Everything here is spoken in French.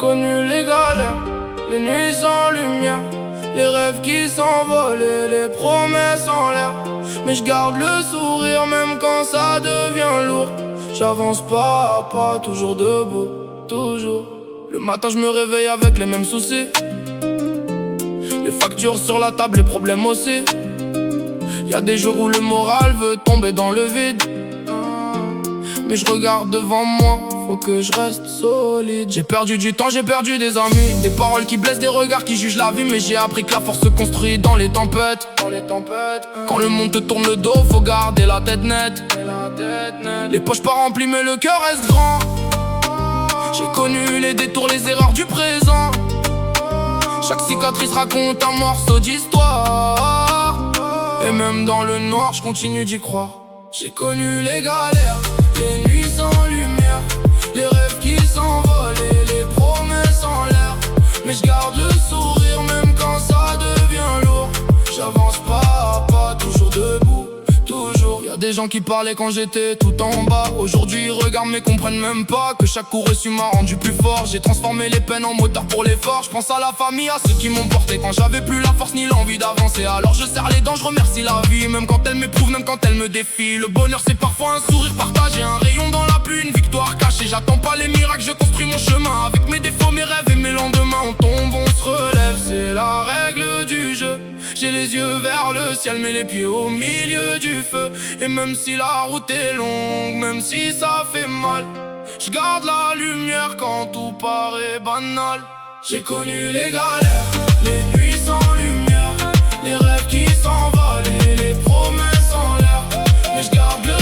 connu les galères, les nuits sans lumière, les rêves qui s'envolent et les promesses en l'air. Mais je garde le sourire même quand ça devient lourd. J'avance pas à pas, toujours debout, toujours. Le matin je me réveille avec les mêmes soucis, les factures sur la table, les problèmes aussi. Y'a des jours où le moral veut tomber dans le vide, mais je regarde devant moi, faut que je reste solide. J'ai perdu du temps, j'ai perdu des amis, des paroles qui blessent, des regards qui jugent la vie. Mais j'ai appris que la force se construit dans les tempêtes. Quand le monde te tourne le dos, faut garder la tête nette. Les poches pas remplies mais le cœur reste grand. J'ai connu les détours, les erreurs du présent. Chaque cicatrice raconte un morceau d'histoire. Et même dans le noir, je continue d'y croire. J'ai connu les galères, les nuits sans lumière, les rêves qui s'envolent et les promesses en l'air. Mais je garde le sourire même quand ça devient lourd. J'avance pas à pas, toujours debout, toujours. Y'a des gens qui parlaient quand j'étais tout en bas. Aujourd'hui ils regardent mais comprennent même pas que chaque coup reçu m'a rendu plus fort. J'ai transformé les peines en moteur pour l'effort. Je pense à la famille, à ceux qui m'ont porté quand j'avais plus la force ni l'envie d'avancer. Alors je serre les dents, je remercie la vie, même quand elle m'éprouve, même quand elle me défie. Le bonheur c'est parfois un sourire partagé, un rayon dans la pluie, une victoire cachée. J'attends pas les miracles, je construis mon chemin. Avec mes défauts, mes rêves et mes lendemains. On tombe, on se relève, c'est la règle du jeu. J'ai les yeux vers le ciel mais les pieds au milieu du feu. Et même si la route est longue, même si ça fait mal, je garde la lumière quand tout paraît banal. J'ai connu les galères, les nuits sans lumière, les rêves qui s'envolent et les promesses en l'air. Mais je garde le